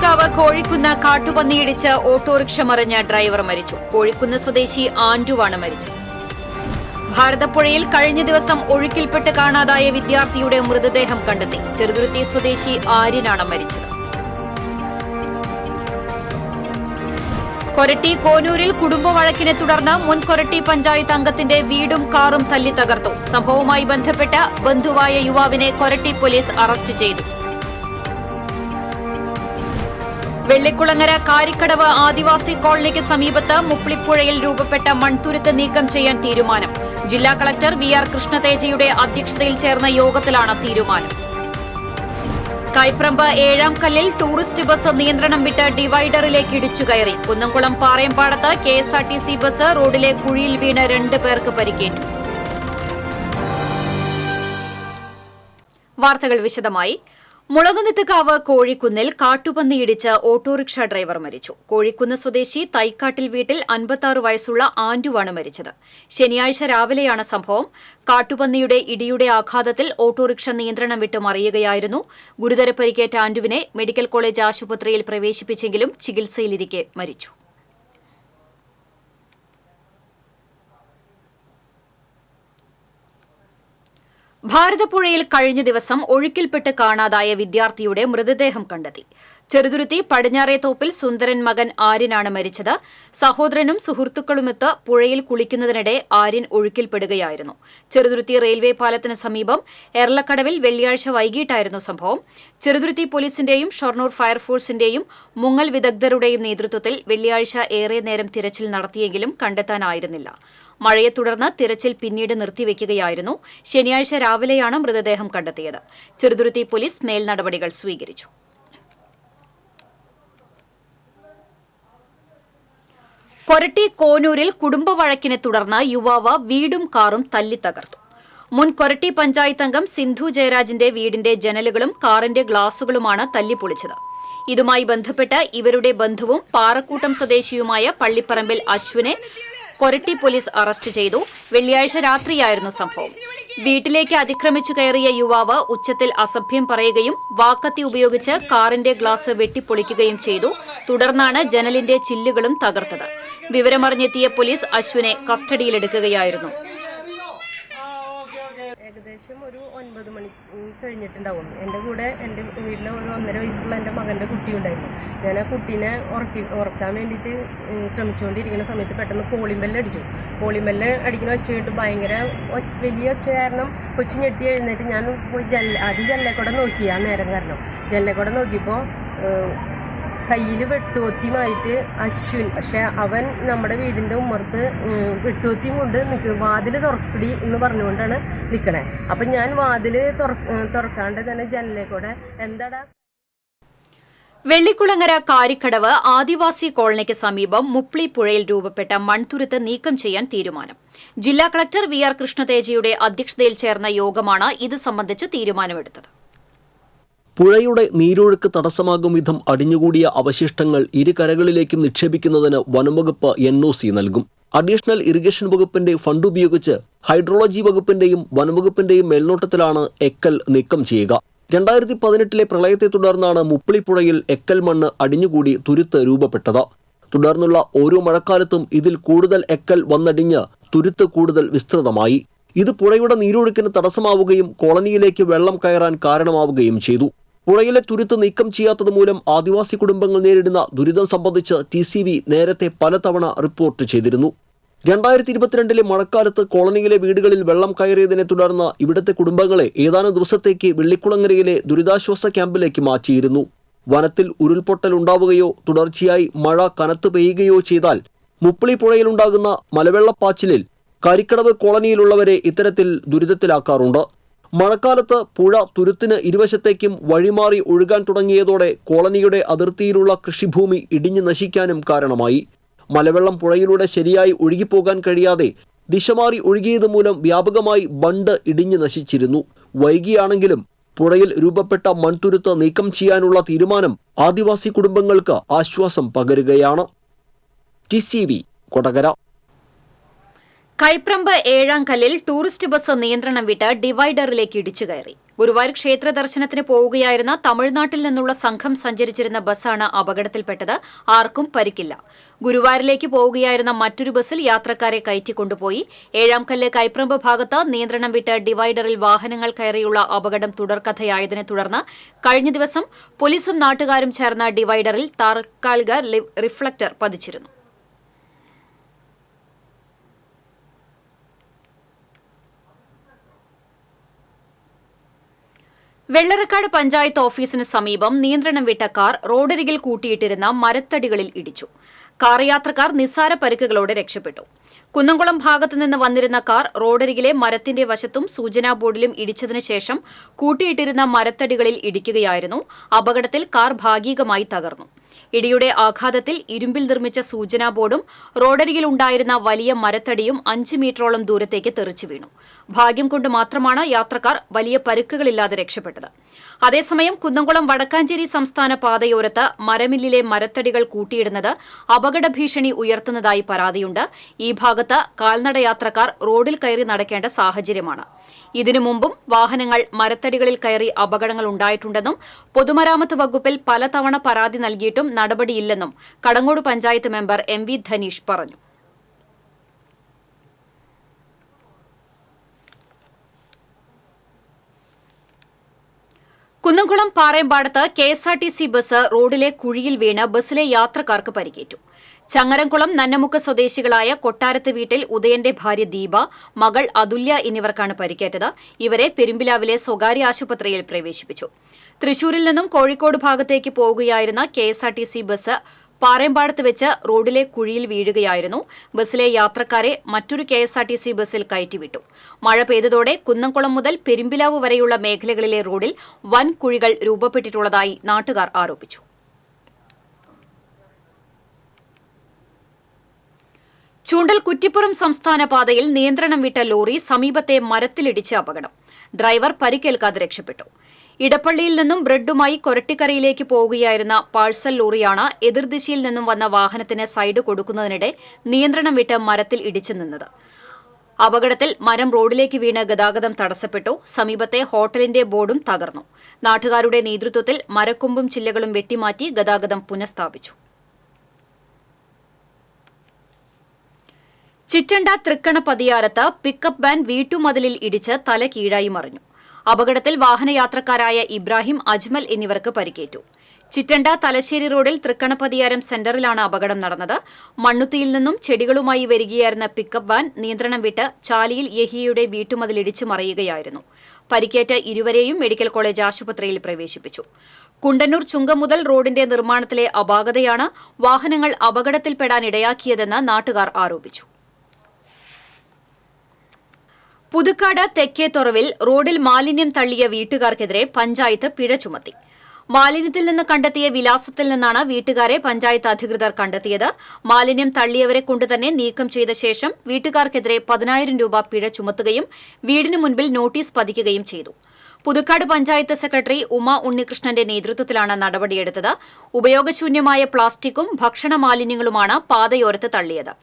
മുളകുന്നിത്തുകാവ് Kozhikunnu കാട്ടുപന്നിയിടിച്ച് autorickshaw മറിഞ്ഞ driver മരിച്ചു. കോഴിക്കുന്ന് സ്വദേശി ആൻഡുവാണ് മരിച്ചത്. ഭാരതപ്പുഴയിൽ കഴിഞ്ഞ ദിവസം ഒഴുക്കിൽപ്പെട്ട് കാണാതായ വിദ്യാർത്ഥിയുടെ മൃതദേഹം കണ്ടെത്തി. ചെറുതുരുത്തി സ്വദേശി ആര്യനാണ് മരിച്ചത്. കൊരട്ടി കോനൂരിൽ കുടുംബവഴക്കിനെ തുടർന്ന് മുൻ കൊരട്ടി പഞ്ചായത്ത് അംഗത്തിന്റെ വീടും കാറും തല്ലി തകർത്തു. സംഭവവുമായി ബന്ധപ്പെട്ട് ബന്ധുവായ യുവാവിനെ കൊരട്ടി പോലീസ് അറസ്റ്റ് ചെയ്തു. വെള്ളിക്കുളങ്ങര കാരിക്കടവ് ആദിവാസി കോളനിക്ക് സമീപത്ത് മുപ്ലിപ്പുഴയിൽ രൂപപ്പെട്ട മൺതുരുത്ത് നീക്കം ചെയ്യാൻ തീരുമാനം. ജില്ലാ കളക്ടർ വി.ആർ. കൃഷ്ണതേജയുടെ അധ്യക്ഷതയിൽ ചേർന്ന യോഗത്തിലാണ് തീരുമാനം. കൈപ്രമ്പ് ഏഴാം കല്ലിൽ ടൂറിസ്റ്റ് ബസ് നിയന്ത്രണം വിട്ട് ഡിവൈഡറിലേക്ക് ഇടിച്ചുകയറി. കുന്നംകുളം പാറയമ്പാടത്ത് കെഎസ്ആർടിസി ബസ് റോഡിലെ കുഴിയിൽ വീണ് 2 പേർക്ക് പരിക്കേറ്റു. വാർത്തകൾ വിശദമായി. മുളകുന്നിത്തുകാവ് കോഴിക്കുന്നിൽ കാട്ടുപന്നിയിടിച്ച് ഓട്ടോറിക്ഷ ഡ്രൈവർ മരിച്ചു. കോഴിക്കുന്ന് സ്വദേശി തൈക്കാട്ടിൽ വീട്ടിൽ 56 വയസ്സുള്ള ആൻഡുവാണ് മരിച്ചത്. ശനിയാഴ്ച രാവിലെയാണ് സംഭവം. കാട്ടുപന്നിയുടെ ഇടിയുടെ ആഘാതത്തിൽ ഓട്ടോറിക്ഷ നിയന്ത്രണം വിട്ട് മറിയുകയായിരുന്നു. ഗുരുതര പരിക്കേറ്റ ആൻഡുവിനെ മെഡിക്കൽ കോളേജ് ആശുപത്രിയിൽ പ്രവേശിപ്പിച്ചെങ്കിലും ചികിത്സയിലിരിക്കെ മരിച്ചു. ഭാരതപ്പുഴയിൽ കഴിഞ്ഞ ദിവസം ഒഴുക്കിൽപ്പെട്ട് കാണാതായ വിദ്യാർത്ഥിയുടെ മൃതദേഹം കണ്ടെത്തി. ചെറുതുരുത്തി പടിഞ്ഞാറേത്തോപ്പിൽ സുന്ദരൻ മകൻ ആര്യനാണ് മരിച്ചത്. സഹോദരനും സുഹൃത്തുക്കളുമൊത്ത് പുഴയിൽ കുളിക്കുന്നതിനിടെ ആര്യൻ ഒഴുക്കിൽപ്പെടുകയായിരുന്നു. ചെറുതുരുത്തി റെയിൽവേ പാലത്തിന് സമീപം എർലക്കടവിൽ വെള്ളിയാഴ്ച വൈകിട്ടായിരുന്നു സംഭവം. ചെറുതുരുത്തി പോലീസിന്റെയും ഷൊർണൂർ ഫയർഫോഴ്സിന്റെയും മുങ്ങൽ വിദഗ്ധരുടെയും നേതൃത്വത്തിൽ വെള്ളിയാഴ്ച ഏറെ നേരം തിരച്ചിൽ നടത്തിയെങ്കിലും കണ്ടെത്താനായിരുന്നില്ല. മഴയെ തുടർന്ന് തിരച്ചിൽ പിന്നീട് നിർത്തിവെക്കുകയായിരുന്നു. ശനിയാഴ്ച രാവിലെയാണ് മൃതദേഹം കണ്ടെത്തിയത്. ചെറുതുരുത്തി പോലീസ് മേൽനടപടികൾ സ്വീകരിച്ചു. കൊരട്ടി കോനൂരിൽ കുടുംബവഴക്കിനെ തുടർന്ന് യുവാവ് വീടും കാറും തല്ലി തകർത്തു. മുൻ കൊരട്ടി പഞ്ചായത്ത് അംഗം സിന്ധു ജയരാജിന്റെ വീടിന്റെ ജനലുകളും കാറിന്റെ ഗ്ലാസുകളുമാണ് തല്ലിപ്പൊളിച്ചത്. ഇതുമായി ബന്ധപ്പെട്ട് ഇവരുടെ ബന്ധുവും പാറക്കൂട്ടം സ്വദേശിയുമായ പള്ളിപ്പറമ്പിൽ അശ്വിനെ കൊരട്ടി പോലീസ് അറസ്റ്റ് ചെയ്തു. വെള്ളിയാഴ്ച രാത്രിയായിരുന്നു സംഭവം. വീട്ടിലേക്ക് അതിക്രമിച്ചു കയറിയ യുവാവ് ഉച്ചത്തിൽ അസഭ്യം പറയുകയും വാക്കത്തി ഉപയോഗിച്ച് കാറിന്റെ ഗ്ലാസ് വെട്ടിപ്പൊളിക്കുകയും ചെയ്തു. തുടർന്നാണ് ജനലിന്റെ ചില്ലുകളും തകർത്തത്. വിവരമറിഞ്ഞെത്തിയ പോലീസ് അശ്വിനെ കസ്റ്റഡിയിലെടുക്കുകയായിരുന്നു. ഏകദേശം ഒരു 9 മണി കഴിഞ്ഞിട്ടുണ്ടാവും. എൻ്റെ കൂടെ എൻ്റെ വീട്ടിലെ ഒരു 1.5 വയസ്സുള്ള എൻ്റെ മകൻ്റെ കുട്ടിയുണ്ടായിരുന്നു. ഞാൻ ആ കുട്ടീനെ ഉറക്കാൻ വേണ്ടിയിട്ട് ശ്രമിച്ചുകൊണ്ടിരിക്കുന്ന സമയത്ത് പെട്ടെന്ന് കോളിംഗ് ബെല്ല് അടിച്ചു. കോളിംഗ് ബെല്ല് അടിക്കുന്ന ഒച്ച കേട്ട് ഭയങ്കര വലിയ ഒച്ച കാരണം കൊച്ചു ഞെട്ടി എഴുന്നേറ്റ് ഞാൻ പോയി ആദ്യം ജനലേക്കൂടെ നോക്കി. ആ നേരം കാരണം ജനലേക്കൂടെ നോക്കിയപ്പോൾ കയ്യിൽ വെട്ടുകൊത്തിയുമായിട്ട് അശ്വിൻ, പക്ഷെ അവൻ നമ്മുടെ വീടിൻ്റെ ഉമ്മർത്ത് വെട്ടുകൊത്തിയും കൊണ്ട് നിൽക്കും. വാതിൽ തുറക്കടി എന്ന് പറഞ്ഞുകൊണ്ടാണ് നിൽക്കണേ. അപ്പം ഞാൻ വാതിൽ തുറക്കാണ്ട് തന്നെ ജനലേക്കൂടെ എന്താടാ. വെള്ളിക്കുളങ്ങര കാരിക്കടവ് ആദിവാസി കോളനിക്ക് സമീപം മുപ്ലിപ്പുഴയിൽ രൂപപ്പെട്ട മൺതുരുത്ത് നീക്കം ചെയ്യാൻ തീരുമാനം. ജില്ലാ കളക്ടർ വി.ആർ. കൃഷ്ണതേജയുടെ അധ്യക്ഷതയിൽ ചേർന്ന യോഗമാണ് ഇത് സംബന്ധിച്ച് തീരുമാനമെടുത്തത്. പുഴയുടെ നീരൊഴുക്ക് തടസ്സമാകും വിധം അടിഞ്ഞുകൂടിയ അവശിഷ്ടങ്ങൾ ഇരുകരകളിലേക്കും നിക്ഷേപിക്കുന്നതിന് വനംവകുപ്പ് NOC നൽകും. അഡീഷണൽ ഇറിഗേഷൻ വകുപ്പിന്റെ ഫണ്ട് ഉപയോഗിച്ച് ഹൈഡ്രോളജി വകുപ്പിന്റെയും വനംവകുപ്പിന്റെയും മേൽനോട്ടത്തിലാണ് എക്കൽ നീക്കം ചെയ്യുക. 2018 പ്രളയത്തെ തുടർന്നാണ് മുപ്ലിപ്പുഴയിൽ എക്കൽ മണ്ണ് അടിഞ്ഞുകൂടി തുരുത്ത് രൂപപ്പെട്ടത്. തുടർന്നുള്ള ഓരോ മഴക്കാലത്തും ഇതിൽ കൂടുതൽ എക്കൽ വന്നടിഞ്ഞ് തുരുത്ത് കൂടുതൽ വിസ്തൃതമായി. ഇത് പുഴയുടെ നീരൊഴുക്കിന് തടസ്സമാവുകയും കോളനിയിലേക്ക് വെള്ളം കയറാൻ കാരണമാവുകയും ചെയ്തു. പുഴയിലെ തുരുത്ത് നീക്കം ചെയ്യാത്തത് മൂലം ആദിവാസി കുടുംബങ്ങൾ നേരിടുന്ന ദുരിതം സംബന്ധിച്ച് TCV നേരത്തെ പലതവണ റിപ്പോർട്ട് ചെയ്തിരുന്നു. 2022 മഴക്കാലത്ത് കോളനിയിലെ വീടുകളിൽ വെള്ളം കയറിയതിനെ തുടർന്ന് ഇവിടുത്തെ കുടുംബങ്ങളെ ഏതാനും ദിവസത്തേക്ക് വെള്ളിക്കുളങ്ങരയിലെ ദുരിതാശ്വാസ ക്യാമ്പിലേക്ക് മാറ്റിയിരുന്നു. വനത്തിൽ ഉരുൾപൊട്ടൽ ഉണ്ടാവുകയോ തുടർച്ചയായി മഴ കനത്തു പെയ്യുകയോ ചെയ്താൽ മുപ്ലിപ്പുഴയിലുണ്ടാകുന്ന മലവെള്ളപ്പാച്ചിലിൽ കാരിക്കടവ് കോളനിയിലുള്ളവരെ ഇത്തരത്തിൽ ദുരിതത്തിലാക്കാറുണ്ട്. മഴക്കാലത്ത് പുഴ തുരുത്തിന് ഇരുവശത്തേക്കും വഴിമാറി ഒഴുകാൻ തുടങ്ങിയതോടെ കോളനിയുടെ അതിർത്തിയിലുള്ള കൃഷിഭൂമി ഇടിഞ്ഞു നശിക്കാനും കാരണമായി. മലവെള്ളം പുഴയിലൂടെ ശരിയായി ഒഴുകിപ്പോകാൻ കഴിയാതെ ദിശമാറി ഒഴുകിയത് മൂലം വ്യാപകമായി ബണ്ട് ഇടിഞ്ഞു നശിച്ചിരുന്നു. വൈകിയാണെങ്കിലും പുഴയിൽ രൂപപ്പെട്ട മൺതുരുത്ത് നീക്കം ചെയ്യാനുള്ള തീരുമാനം ആദിവാസി കുടുംബങ്ങൾക്ക് ആശ്വാസം പകരുകയാണ്. TCV Kodakara. Kaiparamba ഏഴാംകല്ലിൽ tourist bus നിയന്ത്രണം വിട്ട് ഡിവൈഡറിലേക്ക് ഇടിച്ചുകയറി. ഗുരുവായൂർ ക്ഷേത്ര ദർശനത്തിന് പോവുകയായിരുന്ന തമിഴ്നാട്ടിൽ നിന്നുള്ള സംഘം സഞ്ചരിച്ചിരുന്ന ബസ്സാണ് അപകടത്തിൽപ്പെട്ടത്. ആർക്കും പരിക്കില്ല. ഗുരുവായൂരിലേക്ക് പോവുകയായിരുന്ന മറ്റൊരു ബസ്സിൽ യാത്രക്കാരെ കയറ്റിക്കൊണ്ടുപോയി. ഏഴാംകല്ല് കൈപ്രമ്പ് ഭാഗത്ത് നിയന്ത്രണം വിട്ട് ഡിവൈഡറിൽ വാഹനങ്ങൾ കയറിയുള്ള അപകടം തുടർക്കഥയായതിനെ തുടർന്ന് കഴിഞ്ഞ ദിവസം പോലീസും നാട്ടുകാരും ചേർന്ന് ഡിവൈഡറിൽ താൽക്കാലിക റിഫ്ലക്ടർ പതിച്ചിരുന്നു. വെള്ളറക്കാട് പഞ്ചായത്ത് ഓഫീസിന് സമീപം നിയന്ത്രണം വിട്ട കാർ റോഡരികിൽ കൂട്ടിയിട്ടിരുന്ന മരത്തടികളിൽ ഇടിച്ചു. കാർ യാത്രക്കാർ നിസ്സാര പരിക്കുകളോടെ രക്ഷപ്പെട്ടു. കുന്നംകുളം ഭാഗത്തുനിന്ന് വന്നിരുന്ന കാർ റോഡരികിലെ മരത്തിന്റെ വശത്തും സൂചനാ ബോർഡിലും ഇടിച്ചതിനു ശേഷം കൂട്ടിയിട്ടിരുന്ന മരത്തടികളിൽ ഇടിക്കുകയായിരുന്നു. അപകടത്തിൽ കാർ ഭാഗികമായി തകർന്നു. ഇടിയുടെ ആഘാതത്തിൽ ഇരുമ്പിൽ നിർമ്മിച്ച സൂചനാ ബോർഡും റോഡരികിലുണ്ടായിരുന്ന വലിയ മരത്തടിയും 5 മീറ്ററോളം ദൂരത്തേക്ക് തെറിച്ചു വീണു. ഭാഗ്യം കൊണ്ട് മാത്രമാണ് യാത്രക്കാർ വലിയ പരുക്കുകളില്ലാതെ രക്ഷപ്പെട്ടത്. അതേസമയം കുന്നംകുളം വടക്കാഞ്ചേരി സംസ്ഥാന പാതയോരത്ത് മരമില്ലിലെ മരത്തടികൾ കൂട്ടിയിടുന്നത് അപകട ഭീഷണി ഉയർത്തുന്നതായി പരാതിയുണ്ട്. ഈ ഭാഗത്ത് കാൽനട യാത്രക്കാർ റോഡിൽ കയറി നടക്കേണ്ട സാഹചര്യമാണ്. ഇതിനു മുമ്പും വാഹനങ്ങൾ മരത്തടികളിൽ കയറി അപകടങ്ങൾ ഉണ്ടായിട്ടുണ്ടെന്നും പൊതുമരാമത്ത് വകുപ്പിൽ പലതവണ പരാതി നൽകിയിട്ടും നടപടിയില്ലെന്നും കടങ്ങോട് പഞ്ചായത്ത് മെമ്പർ MV ധനീഷ് പറഞ്ഞു. കുന്നംകുളം പാറേമ്പാടത്ത് KSRTC ബസ് റോഡിലെ കുഴിയിൽ വീണ് ബസ്സിലെ യാത്രക്കാർക്ക് പരിക്കേറ്റു. ചങ്ങരംകുളം നന്നമുക്ക് സ്വദേശികളായ കൊട്ടാരത്ത് വീട്ടിൽ ഉദയന്റെ ഭാര്യ ദീപ, മകൾ അതുല്യ എന്നിവർക്കാണ് പരിക്കേറ്റത്. ഇവരെ പെരുമ്പിലാവിലെ സ്വകാര്യ ആശുപത്രിയിൽ പ്രവേശിപ്പിച്ചു. തൃശൂരിൽ നിന്നും കോഴിക്കോട് ഭാഗത്തേക്ക് പോകുകയായിരുന്ന KSRTC ബസ് പാറേമ്പാടത്ത് വെച്ച് റോഡിലെ കുഴിയിൽ വീഴുകയായിരുന്നു. ബസ്സിലെ യാത്രക്കാരെ മറ്റൊരു KSRTC ബസ്സിൽ കയറ്റിവിട്ടു. മഴ പെയ്തതോടെ കുന്നംകുളം മുതൽ പെരുമ്പിലാവ് വരെയുള്ള മേഖലകളിലെ റോഡിൽ വൻ കുഴികൾ രൂപപ്പെട്ടിട്ടുള്ളതായി നാട്ടുകാർ ആരോപിച്ചു. ചൂണ്ടൽ കുറ്റിപ്പുറം സംസ്ഥാന പാതയിൽ നിയന്ത്രണം വിട്ട ലോറി സമീപത്തെ മരത്തിലിടിച്ച് അപകടം. ഡ്രൈവർ പരിക്കേൽക്കാതെ രക്ഷപ്പെട്ടു. ഇടപ്പള്ളിയിൽ നിന്നും ബ്രെഡുമായി കൊരട്ടിക്കരയിലേക്ക് പോവുകയായിരുന്ന പാഴ്സൽ ലോറിയാണ് എതിർദിശയിൽ നിന്നും വന്ന വാഹനത്തിന് സൈഡ് കൊടുക്കുന്നതിനിടെ നിയന്ത്രണം വിട്ട് മരത്തിൽ ഇടിച്ചു നിന്നത്. അപകടത്തിൽ മരം റോഡിലേക്ക് വീണ് ഗതാഗതം തടസ്സപ്പെട്ടു. സമീപത്തെ ഹോട്ടലിന്റെ ബോർഡും തകർന്നു. നാട്ടുകാരുടെ നേതൃത്വത്തിൽ മരക്കൊമ്പും ചില്ലകളും വെട്ടിമാറ്റി ഗതാഗതം പുനഃസ്ഥാപിച്ചു. ചിറ്റണ്ട തൃക്കണ പതിയാരത്ത് പിക്കപ്പ് വാൻ വീട്ടുമതിലിൽ ഇടിച്ച് തല കീഴായി മറിഞ്ഞു. അപകടത്തിൽ വാഹനയാത്രക്കാരായ ഇബ്രാഹിം, അജ്മൽ എന്നിവർക്ക് പരിക്കേറ്റു. ചിറ്റണ്ട തലശ്ശേരി റോഡിൽ തൃക്കണപതിയാരം സെന്ററിലാണ് അപകടം നടന്നത്. മണ്ണുത്തിയിൽ നിന്നും ചെടികളുമായി വരികയായിരുന്ന പിക്കപ്പ് വാൻ നിയന്ത്രണം വിട്ട് ചാലിയിൽ യഹിയയുടെ വീട്ടുമതിലിടിച്ച് മറിയുകയായിരുന്നു. പരിക്കേറ്റ ഇരുവരെയും മെഡിക്കൽ കോളേജ് ആശുപത്രിയിൽ പ്രവേശിപ്പിച്ചു. കുണ്ടന്നൂർ ചുങ്കം മുതൽ റോഡിന്റെ നിർമ്മാണത്തിലെ അപാകതയാണ് വാഹനങ്ങൾ അപകടത്തിൽപ്പെടാനിടയാക്കിയതെന്ന് നാട്ടുകാർ ആരോപിച്ചു. പുതുക്കാട് തെക്കേത്തുറവിൽ റോഡിൽ മാലിന്യം തള്ളിയ വീട്ടുകാർക്കെതിരെ പഞ്ചായത്ത് പിഴ ചുമത്തി. മാലിന്യത്തിൽ നിന്ന് കണ്ടെത്തിയ വിലാസത്തിൽ നിന്നാണ് വീട്ടുകാരെ പഞ്ചായത്ത് അധികൃതർ കണ്ടെത്തിയത്. മാലിന്യം തള്ളിയവരെ കൊണ്ടുതന്നെ നീക്കം ചെയ്ത ശേഷം വീട്ടുകാർക്കെതിരെ 10,000 രൂപ പിഴ ചുമത്തുകയും വീടിന് മുൻപിൽ നോട്ടീസ് പതിക്കുകയും ചെയ്തു. പുതുക്കാട് പഞ്ചായത്ത് സെക്രട്ടറി ഉമ ഉണ്ണികൃഷ്ണന്റെ നേതൃത്വത്തിലാണ് നടപടിയെടുത്തത്. ഉപയോഗശൂന്യമായ പ്ലാസ്റ്റിക്കും ഭക്ഷണ മാലിന്യങ്ങളുമാണ് പാതയോരത്ത് തള്ളിയത്.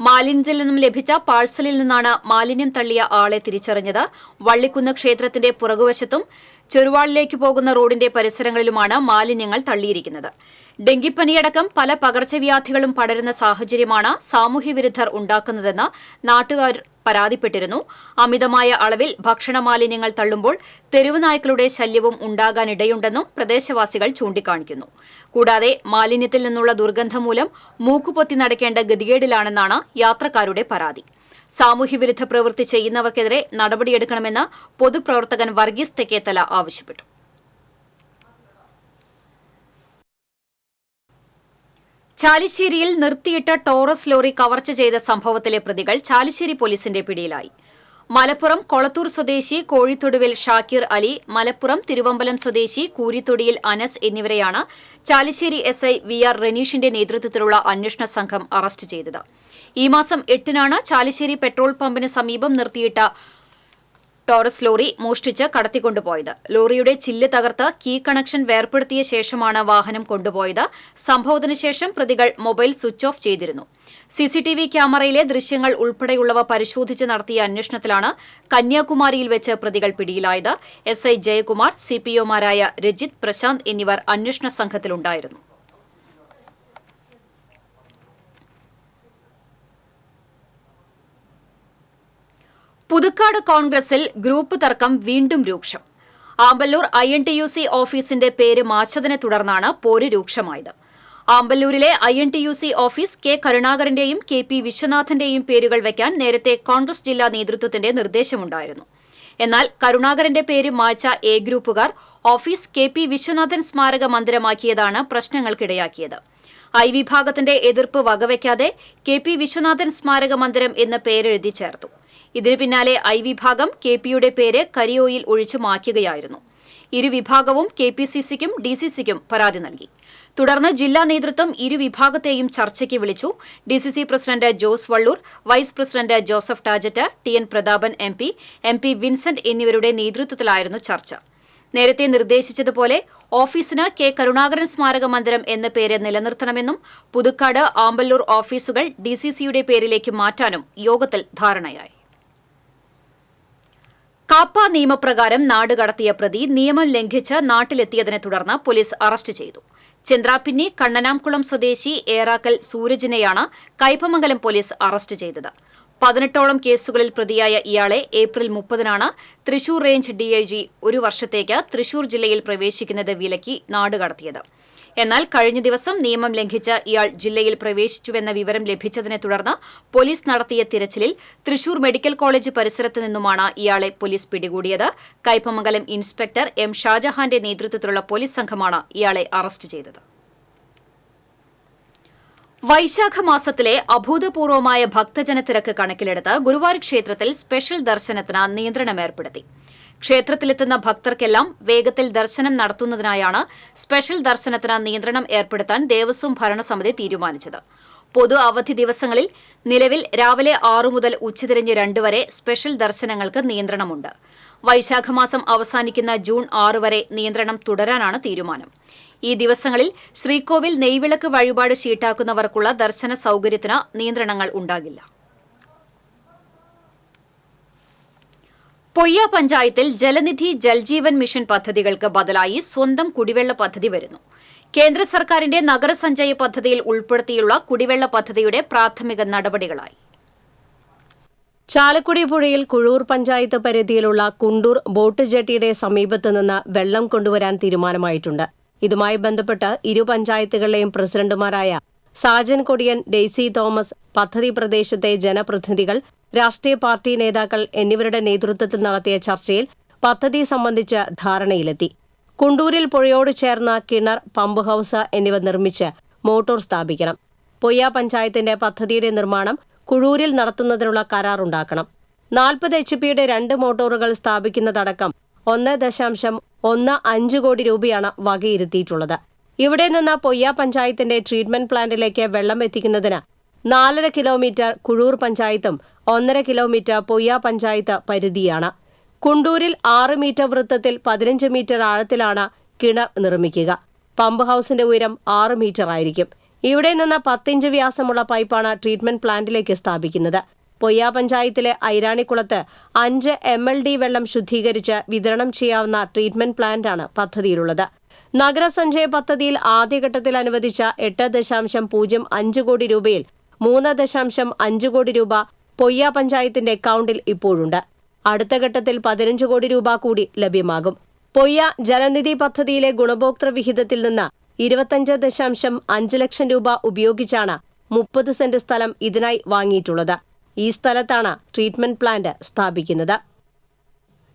മാലിന്യത്തിൽ നിന്നും ലഭിച്ച പാഴ്സലിൽ നിന്നാണ് മാലിന്യം തള്ളിയ ആളെ തിരിച്ചറിഞ്ഞത്. വള്ളിക്കുന്ന് ക്ഷേത്രത്തിന്റെ പുറകുവശത്തും ചെറുവാളിലേക്ക് പോകുന്ന റോഡിന്റെ പരിസരങ്ങളിലുമാണ് മാലിന്യങ്ങൾ തള്ളിയിരിക്കുന്നത്. ഡെങ്കിപ്പനിയടക്കം പല പകർച്ചവ്യാധികളും പടരുന്ന സാഹചര്യമാണ് സാമൂഹ്യവിരുദ്ധർ ഉണ്ടാക്കുന്നതെന്ന് നാട്ടുകാർ പരാതിപ്പെട്ടിരുന്നു. അമിതമായ അളവിൽ ഭക്ഷണ മാലിന്യങ്ങൾ തള്ളുമ്പോൾ തെരുവ് നായ്ക്കളുടെ ശല്യവും ഉണ്ടാകാനിടയുണ്ടെന്നും പ്രദേശവാസികൾ ചൂണ്ടിക്കാണിക്കുന്നു. കൂടാതെ മാലിന്യത്തിൽ നിന്നുള്ള ദുർഗന്ധം മൂലം മൂക്കുപൊത്തി നടക്കേണ്ട ഗതികേടിലാണെന്നാണ് യാത്രക്കാരുടെ പരാതി. സാമൂഹ്യവിരുദ്ധ പ്രവൃത്തി ചെയ്യുന്നവർക്കെതിരെ നടപടിയെടുക്കണമെന്ന് പൊതുപ്രവർത്തകൻ വർഗീസ് തെക്കേത്തല ആവശ്യപ്പെട്ടു. ചാലിശ്ശേരിയിൽ നിർത്തിയിട്ട ടോറസ് ലോറി കവർച്ച ചെയ്ത സംഭവത്തിലെ പ്രതികൾ ചാലിശ്ശേരി പോലീസിന്റെ പിടിയിലായി. മലപ്പുറം കൊളത്തൂർ സ്വദേശി കോഴിത്തൊടുവിൽ ഷാക്കിർ അലി, മലപ്പുറം തിരുവമ്പലം സ്വദേശി കൂരിത്തൊടിയിൽ അനസ് എന്നിവരെയാണ് ചാലിശ്ശേരി SI VR റനീഷിന്റെ നേതൃത്വത്തിലുള്ള അന്വേഷണ സംഘം അറസ്റ്റ് ചെയ്തത്. ഈ മാസം 8-നാണ് ചാലിശ്ശേരി പെട്രോൾ പമ്പിന് സമീപം നിർത്തിയിട്ട ടോറസ് ലോറി മോഷ്ടിച്ച് കടത്തിക്കൊണ്ടുപോയത്. ലോറിയുടെ ചില്ല് തകർത്ത് കീ കണക്ഷൻ വേർപെടുത്തിയ ശേഷമാണ് വാഹനം കൊണ്ടുപോയത്. സംഭവത്തിന് ശേഷം പ്രതികൾ മൊബൈൽ സ്വിച്ച് ഓഫ് ചെയ്തിരുന്നു. സിസിടിവി ക്യാമറയിലെ ദൃശ്യങ്ങൾ ഉൾപ്പെടെയുള്ളവ പരിശോധിച്ച് നടത്തിയ അന്വേഷണത്തിലാണ് കന്യാകുമാരിയിൽ വെച്ച് പ്രതികൾ പിടിയിലായത്. എസ്ഐ ജയകുമാർ, സിപിഒമാരായ രജിത്, പ്രശാന്ത് എന്നിവർ അന്വേഷണ സംഘത്തിലുണ്ടായിരുന്നു. പുതുക്കാട് കോൺഗ്രസിൽ ഗ്രൂപ്പ് തർക്കം വീണ്ടും രൂക്ഷം. ആമ്പല്ലൂർ INTUC ഓഫീസിന്റെ പേര് മാച്ചതിനെ തുടർന്നാണ് പോര് രൂക്ഷമായത്. ആമ്പല്ലൂരിലെ INTUC ഓഫീസ് കെ കരുണാകരന്റെയും KP വിശ്വനാഥന്റെയും പേരുകൾ വയ്ക്കാൻ നേരത്തെ കോൺഗ്രസ് ജില്ലാ നേതൃത്വത്തിന്റെ നിർദ്ദേശമുണ്ടായിരുന്നു. എന്നാൽ കരുണാകരന്റെ പേര് മായ്ച്ച എ ഗ്രൂപ്പുകാർ ഓഫീസ് KP വിശ്വനാഥൻ സ്മാരക മന്ദിരമാക്കിയതാണ് പ്രശ്നങ്ങൾക്കിടയാക്കിയത്. I വിഭാഗത്തിന്റെ എതിർപ്പ് വകവയ്ക്കാതെ KP വിശ്വനാഥൻ സ്മാരക മന്ദിരം എന്ന് പേരെഴുതി ചേർത്തു. ഇതിനു പിന്നാലെ I വിഭാഗം KPയുടെ പേര് കരിയോയിൽ ഒഴിച്ചു മാറ്റുകയായിരുന്നു. ഇരുവിഭാഗവും KPCCക്കും DCCക്കും പരാതി നൽകി. തുടർന്ന് ജില്ലാ നേതൃത്വം ഇരുവിഭാഗത്തെയും ചർച്ചയ്ക്ക് വിളിച്ചു. DCC president Jose Vallur, vice president Joseph Tajet, TN Prathapan MP Vincent എന്നിവരുടെ നേതൃത്വത്തിലായിരുന്നു ചർച്ച. നേരത്തെ നിർദ്ദേശിച്ചതുപോലെ ഓഫീസിന് കെ കരുണാകരൻ സ്മാരക മന്ദിരം എന്ന പേര് നിലനിർത്തണമെന്നും പുതുക്കാട്, ആമ്പല്ലൂർ ഓഫീസുകൾ DCCയുടെ പേരിലേക്ക് മാറ്റാനും യോഗത്തിൽ ധാരണയായി. കാപ്പ നിയമപ്രകാരം നാടുകടത്തിയ പ്രതി നിയമം ലംഘിച്ച് നാട്ടിലെത്തിയതിനെ തുടർന്ന് പോലീസ് അറസ്റ്റ് ചെയ്തു. ചന്ദ്രാപിന്നി കണ്ണനാംകുളം സ്വദേശി ഏറാക്കൽ സൂരജിനെയാണ് കയ്പമംഗലം പോലീസ് അറസ്റ്റ് ചെയ്തത്. 18ഓളം കേസുകളിൽ പ്രതിയായ ഇയാളെ ഏപ്രിൽ 30-നാണ് തൃശൂർ റേഞ്ച് DIG 1 വർഷത്തേക്ക് തൃശൂർ ജില്ലയിൽ പ്രവേശിക്കുന്നത് വിലക്കി നാടുകടത്തിയത്. എന്നാൽ കഴിഞ്ഞ ദിവസം നിയമം ലംഘിച്ച് ഇയാൾ ജില്ലയിൽ പ്രവേശിച്ചുവെന്ന വിവരം ലഭിച്ചതിനെ തുടർന്ന് പോലീസ് നടത്തിയ തിരച്ചിലിൽ തൃശൂർ മെഡിക്കൽ കോളേജ് പരിസരത്ത് നിന്നുമാണ് ഇയാളെ പോലീസ് പിടികൂടിയത്. കയ്പമംഗലം ഇൻസ്പെക്ടർ M ഷാജഹാന്റെ നേതൃത്വത്തിലുള്ള പോലീസ് സംഘമാണ് ഇയാളെ അറസ്റ്റ് ചെയ്തത്. വൈശാഖ മാസത്തിലെ അഭൂതപൂർവമായ ഭക്തജന തിരക്ക് കണക്കിലെടുത്ത് ഗുരുവായൂർ ക്ഷേത്രത്തിൽ സ്പെഷ്യൽ ദർശനത്തിന് നിയന്ത്രണം ഏർപ്പെടുത്തി. ക്ഷേത്രത്തിലെത്തുന്ന ഭക്തർക്കെല്ലാം വേഗത്തിൽ ദർശനം നടത്തുന്നതിനായാണ് സ്പെഷ്യൽ ദർശനത്തിന് നിയന്ത്രണം ഏർപ്പെടുത്താൻ ദേവസ്വം ഭരണസമിതി തീരുമാനിച്ചത്. പൊതു അവധി ദിവസങ്ങളിൽ നിലവിൽ രാവിലെ 6 മുതൽ ഉച്ചതിരിഞ്ഞ് 2 വരെ സ്പെഷ്യൽ ദർശനങ്ങൾക്ക് നിയന്ത്രണമുണ്ട്. വൈശാഖമാസം അവസാനിക്കുന്ന ജൂൺ 6 വരെ നിയന്ത്രണം തുടരാനാണ് തീരുമാനം. ഈ ദിവസങ്ങളിൽ ശ്രീകോവിൽ നെയ്വിളക്ക് വഴിപാട് ഷീട്ടാക്കുന്നവർക്കുള്ള ദർശന സൌകര്യത്തിന് നിയന്ത്രണങ്ങൾ ഉണ്ടാകില്ല. പൊയ്യ പഞ്ചായത്തിൽ ജലനിധി ജൽജീവൻ മിഷൻ പദ്ധതികൾക്ക് ബദലായി സ്വന്തം കുടിവെള്ള പദ്ധതി വരുന്നു. കേന്ദ്ര സർക്കാരിന്റെ നഗരസഞ്ചയ പദ്ധതിയിൽ ഉൾപ്പെടുത്തിയുള്ള കുടിവെള്ള പദ്ധതിയുടെ പ്രാഥമിക നടപടികളായി. ചാലക്കുടി പുഴയിൽ കുഴൂർ പഞ്ചായത്ത് പരിധിയിലുള്ള കുണ്ടൂർ ബോട്ട് ജെട്ടിയുടെ സമീപത്ത് നിന്ന് വെള്ളം കൊണ്ടുവരാൻ തീരുമാനമായിട്ടുണ്ട്. ഇതുമായി ബന്ധപ്പെട്ട് ഇരു പഞ്ചായത്തുകളിലെയും പ്രസിഡന്റുമാരായ സാജൻ കൊടിയൻ, ഡെയ്സി തോമസ്, പദ്ധതി പ്രദേശത്തെ ജനപ്രതിനിധികൾ, രാഷ്ട്രീയ പാർട്ടി നേതാക്കൾ എന്നിവരുടെ നേതൃത്വത്തിൽ നടത്തിയ ചർച്ചയിൽ പദ്ധതി സംബന്ധിച്ച് ധാരണയിലെത്തി. കുണ്ടൂരിൽ പുഴയോട് ചേർന്ന കിണർ, പമ്പ് ഹൌസ് എന്നിവ നിർമ്മിച്ച് മോട്ടോർ സ്ഥാപിക്കണം. പൊയ്യ പഞ്ചായത്തിന്റെ പദ്ധതിയുടെ നിർമ്മാണം കുഴൂരിൽ നടത്തുന്നതിനുള്ള കരാറുണ്ടാക്കണം. 40 HP-യുടെ 2 മോട്ടോറുകൾ സ്ഥാപിക്കുന്നതടക്കം 1.15 കോടി രൂപയാണ് വകയിരുത്തിയിട്ടുള്ളത്. ഇവിടെ നിന്ന് പൊയ്യ പഞ്ചായത്തിന്റെ ട്രീറ്റ്മെന്റ് പ്ലാന്റിലേക്ക് വെള്ളം എത്തിക്കുന്നതിന് 4.5 കിലോമീറ്റർ കുഴൂർ പഞ്ചായത്തും 1.5 കിലോമീറ്റർ പൊയ്യ പഞ്ചായത്ത് പരിധിയാണ്. കുണ്ടൂരിൽ 6 മീറ്റർ വൃത്തത്തിൽ 15 മീറ്റർ ആഴത്തിലാണ് കിണർ നിർമ്മിക്കുക. പമ്പ് ഹൌസിന്റെ ഉയരം 6 മീറ്റർ ആയിരിക്കും. ഇവിടെ നിന്ന് 10 ഇഞ്ച് വ്യാസമുള്ള പൈപ്പാണ് ട്രീറ്റ്മെന്റ് പ്ലാന്റിലേക്ക് സ്ഥാപിക്കുന്നത്. പൊയ്യ പഞ്ചായത്തിലെ ഐരാണിക്കുളത്ത് 5 MLD വെള്ളം ശുദ്ധീകരിച്ച് വിതരണം ചെയ്യാവുന്ന ട്രീറ്റ്മെന്റ് പ്ലാന്റാണ് പദ്ധതിയിലുള്ളത്. നഗരസഞ്ചയ പദ്ധതിയിൽ ആദ്യഘട്ടത്തിൽ അനുവദിച്ച 8.05 കോടി രൂപയിൽ 3.5 കോടി രൂപ പൊയ്യ പഞ്ചായത്തിന്റെ അക്കൌണ്ടിൽ ഇപ്പോഴുണ്ട്. അടുത്ത ഘട്ടത്തിൽ 15 കോടി രൂപ കൂടി ലഭ്യമാകും. പൊയ്യ ജലനിധി പദ്ധതിയിലെ ഗുണഭോക്തൃ വിഹിതത്തിൽ നിന്ന് 25.5 ലക്ഷം രൂപ ഉപയോഗിച്ചാണ് 30 സെന്റ് സ്ഥലം ഇതിനായി വാങ്ങിയിട്ടുള്ളത്. ഈ സ്ഥലത്താണ് ട്രീറ്റ്മെന്റ് പ്ലാന്റ് സ്ഥാപിക്കുന്നത്.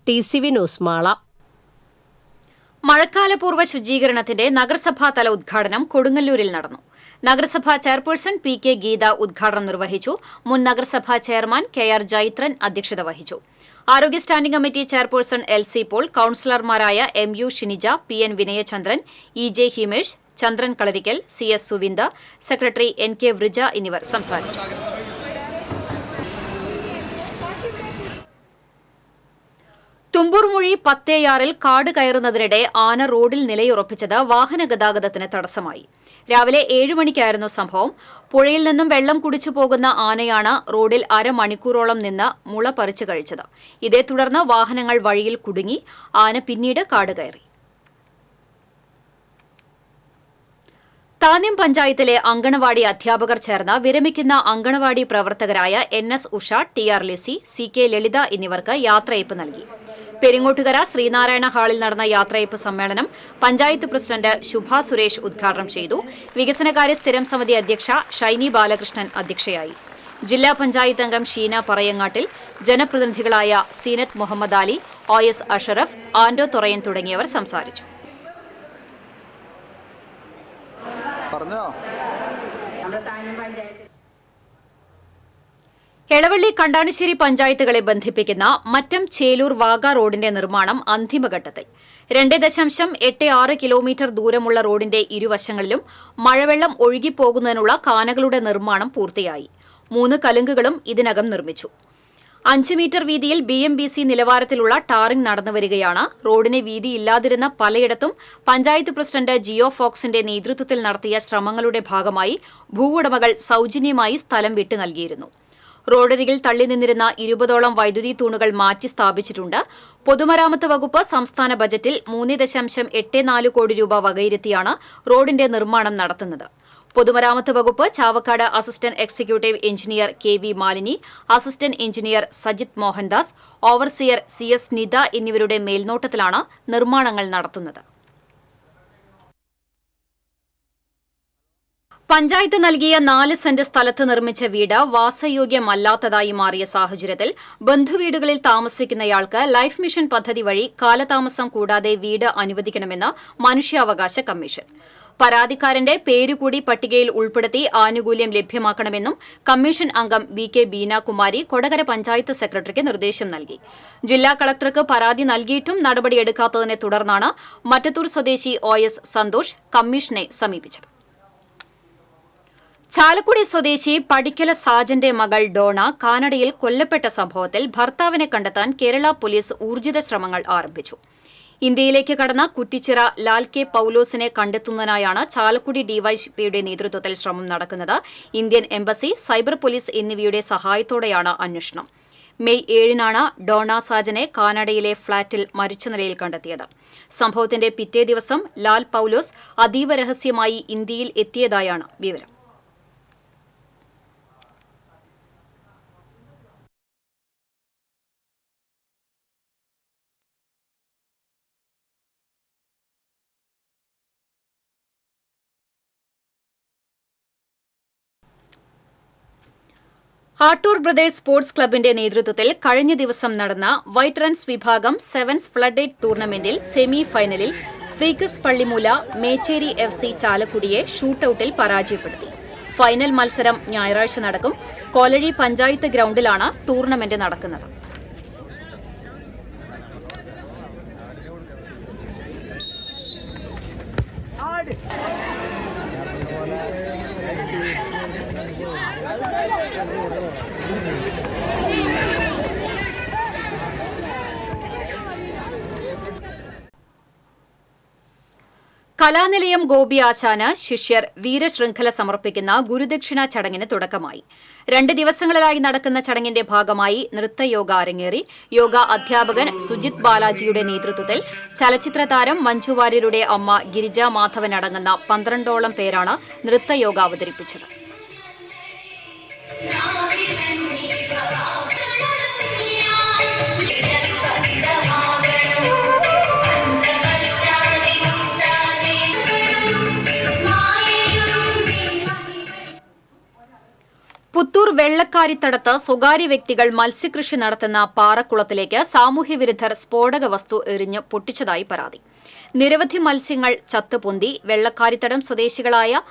TCV news Mala. മഴക്കാലപൂർവ്വ ശുചീകരണത്തിന്റെ നഗരസഭാതല ഉദ്ഘാടനം കൊടുങ്ങല്ലൂരിൽ നടന്നു. നഗരസഭാ ചെയർപേഴ്സൺ PK ഗീത ഉദ്ഘാടനം നിർവഹിച്ചു. മുൻ നഗരസഭാ ചെയർമാൻ KR ജൈത്രൻ അധ്യക്ഷത വഹിച്ചു. ആരോഗ്യ standing committee chairperson LC Paul, കൌൺസിലർമാരായ MU Shinija, PN Vinayachandran, EJ Himesh, Chandran Kalarikkal, CS Suvinda, secretary NK Vrija എന്നിവർ സംസാരിച്ചു. തുമ്പൂർമൊഴി പത്തേയാറിൽ കാട് കയറുന്നതിനിടെ ആന റോഡിൽ നിലയുറപ്പിച്ചത് വാഹന ഗതാഗതത്തിന് തടസ്സമായി. രാവിലെ 7 മണിക്കായിരുന്നു സംഭവം. പുഴയിൽ നിന്നും വെള്ളം കുടിച്ചു പോകുന്ന ആനയാണ് റോഡിൽ അരമണിക്കൂറോളം നിന്ന് മുള പറിച്ചു കഴിച്ചത്. ഇതേ തുടർന്ന് വാഹനങ്ങൾ വഴിയിൽ കുടുങ്ങി. ആന പിന്നീട് കാട് കയറി. താന്യം പഞ്ചായത്തിലെ അങ്കണവാടി അധ്യാപകർ ചേർന്ന് വിരമിക്കുന്ന അങ്കണവാടി പ്രവർത്തകരായ NS Usha, TR Lissy, CK ലളിത എന്നിവർക്ക് യാത്രയയപ്പ് നൽകി. പെരിങ്ങോട്ടുകര ശ്രീനാരായണ ഹാളിൽ നടന്ന യാത്രയയപ്പ് സമ്മേളനം പഞ്ചായത്ത് പ്രസിഡന്റ് ശുഭ സുരേഷ് ഉദ്ഘാടനം ചെയ്തു. വികസനകാര്യ സ്ഥിരം സമിതി അധ്യക്ഷ ഷൈനി ബാലകൃഷ്ണൻ അധ്യക്ഷയായി. ജില്ലാ പഞ്ചായത്ത് അംഗം ഷീന പറയങ്ങാട്ടിൽ, ജനപ്രതിനിധികളായ സീനത്ത് മുഹമ്മദ് അലി, OS അഷറഫ്, ആൻഡോ തൊറയൻ തുടങ്ങിയവർ സംസാരിച്ചു. എളവള്ളി കണ്ടാണിശ്ശേരി പഞ്ചായത്തുകളെ ബന്ധിപ്പിക്കുന്ന മറ്റം ചേലൂർ വാഗ റോഡിന്റെ നിർമ്മാണം അന്തിമഘട്ടത്തിൽ. 2.86 കിലോമീറ്റർ ദൂരമുള്ള റോഡിന്റെ ഇരുവശങ്ങളിലും മഴവെള്ളം ഒഴുകിപ്പോകുന്നതിനുള്ള കാനകളുടെ നിർമ്മാണം പൂർത്തിയായി. 3 കലുങ്കുകളും ഇതിനകം നിർമ്മിച്ചു. 5 മീറ്റർ വീതിയിൽ BMBC നിലവാരത്തിലുള്ള ടാറിംഗ് നടന്നുവരികയാണ്. റോഡിന് വീതിയില്ലാതിരുന്ന പലയിടത്തും പഞ്ചായത്ത് പ്രസിഡന്റ് ജിയോ ഫോക്സിന്റെ നേതൃത്വത്തിൽ നടത്തിയ ശ്രമങ്ങളുടെ ഭാഗമായി ഭൂവുടമകൾ സൌജന്യമായി സ്ഥലം വിട്ടു നൽകിയിരുന്നു. റോഡരികിൽ തള്ളി നിന്നിരുന്ന 20ഓളം വൈദ്യുതി തൂണുകൾ മാറ്റി സ്ഥാപിച്ചിട്ടുണ്ട്. പൊതുമരാമത്ത് വകുപ്പ് സംസ്ഥാന ബജറ്റിൽ 3.84 കോടി രൂപ വകയിരുത്തിയാണ് റോഡിന്റെ നിർമ്മാണം നടത്തുന്നത്. പൊതുമരാമത്ത് വകുപ്പ് Chavakkad assistant executive engineer KV Malini, assistant engineer Sajith Mohandas, overseer CS Nitha എന്നിവരുടെ മേൽനോട്ടത്തിലാണ് നിർമ്മാണങ്ങൾ നടത്തുന്നത്. പഞ്ചായത്ത് നൽകിയ 4 സെന്റ് സ്ഥലത്ത് നിർമ്മിച്ച വീട് വാസയോഗ്യമല്ലാത്തതായി മാറിയ സാഹചര്യത്തിൽ ബന്ധുവീടുകളിൽ താമസിക്കുന്നയാൾക്ക് ലൈഫ് മിഷൻ പദ്ധതി വഴി കാലതാമസം കൂടാതെ വീട് അനുവദിക്കണമെന്ന് മനുഷ്യാവകാശ കമ്മീഷൻ. പരാതിക്കാരന്റെ പേരുകൂടി പട്ടികയിൽ ഉൾപ്പെടുത്തി ആനുകൂല്യം ലഭ്യമാക്കണമെന്നും കമ്മീഷൻ അംഗം VK ബീനാകുമാരി കൊടകര പഞ്ചായത്ത് സെക്രട്ടറിക്ക് നിർദ്ദേശം നൽകി. ജില്ലാ കളക്ടർക്ക് പരാതി നൽകിയിട്ടും നടപടിയെടുക്കാത്തതിനെ തുടർന്നാണ് മറ്റത്തൂർ സ്വദേശി OS സന്തോഷ് കമ്മീഷനെ സമീപിച്ചത്. ചാലക്കുടി സ്വദേശി പടിക്കല സാജന്റെ മകൾ ഡോണ കാനഡയിൽ കൊല്ലപ്പെട്ട സംഭവത്തിൽ ഭർത്താവിനെ കണ്ടെത്താൻ കേരള പോലീസ് ഊർജിത ശ്രമങ്ങൾ ആരംഭിച്ചു. ഇന്ത്യയിലേക്ക് കടന്ന കുറ്റിച്ചിറ ലാൽ കെ പൌലോസിനെ കണ്ടെത്തുന്നതിനായാണ് ചാലക്കുടി ഡിവൈഎസ്പിയുടെ നേതൃത്വത്തിൽ ശ്രമം നടക്കുന്നത്. ഇന്ത്യൻ എംബസി, സൈബർ പോലീസ് എന്നിവയുടെ സഹായത്തോടെയാണ് അന്വേഷണം. മെയ് 7-നാണ് ഡോണ സാജനെ കാനഡയിലെ ഫ്ളാറ്റിൽ മരിച്ച നിലയിൽ കണ്ടെത്തിയത്. സംഭവത്തിന്റെ പിറ്റേ ദിവസം ലാൽ പൌലോസ് അതീവ രഹസ്യമായി ഇന്ത്യയിൽ എത്തിയതായാണ് വിവരം. ആട്ടൂർ ബ്രദേഴ്സ് സ്പോർട്സ് ക്ലബിന്റെ നേതൃത്വത്തിൽ കഴിഞ്ഞ ദിവസം നടന്ന വൈറ്റ് റൺസ് വിഭാഗം സെവൻസ് ഫ്ലഡ് എയ്റ്റ് ടൂർണമെന്റിൽ സെമി ഫൈനലിൽ ഫ്രീക്കസ് പള്ളിമൂല മേച്ചേരി FC ചാലക്കുടിയെ ഷൂട്ടൌട്ടിൽ പരാജയപ്പെടുത്തി. ഫൈനൽ മത്സരം ഞായറാഴ്ച നടക്കും. കോലഴി പഞ്ചായത്ത് ഗ്രൌണ്ടിലാണ് ടൂർണമെന്റ് നടക്കുന്നത്. കലാനിലയം ഗോപി ആശാന് ശിഷ്യർ വീരശൃംഖല സമർപ്പിക്കുന്ന ഗുരുദക്ഷിണ ചടങ്ങിന് തുടക്കമായി. 2 ദിവസങ്ങളിലായി നടക്കുന്ന ചടങ്ങിന്റെ ഭാഗമായി നൃത്തയോഗ അരങ്ങേറി. യോഗ അധ്യാപകൻ സുജിത് ബാലാജിയുടെ നേതൃത്വത്തിൽ ചലച്ചിത്ര താരം മഞ്ജു വാര്യരുടെ അമ്മ ഗിരിജ മാധവൻ അടങ്ങുന്ന 12ഓളം പേരാണ് നൃത്തയോഗ അവതരിപ്പിച്ചത്. പുത്തൂർ വെള്ളക്കാരിത്തടത്ത് സ്വകാര്യ വ്യക്തികൾ മത്സ്യകൃഷി നടത്തുന്ന പാറക്കുളത്തിലേക്ക് സാമൂഹ്യവിരുദ്ധർ സ്ഫോടക വസ്തു എറിഞ്ഞ് പൊട്ടിച്ചതായി പരാതി. നിരവധി മത്സ്യങ്ങൾ ചത്തുപൊന്തി. വെള്ളക്കാരിത്തടം സ്വദേശികളായ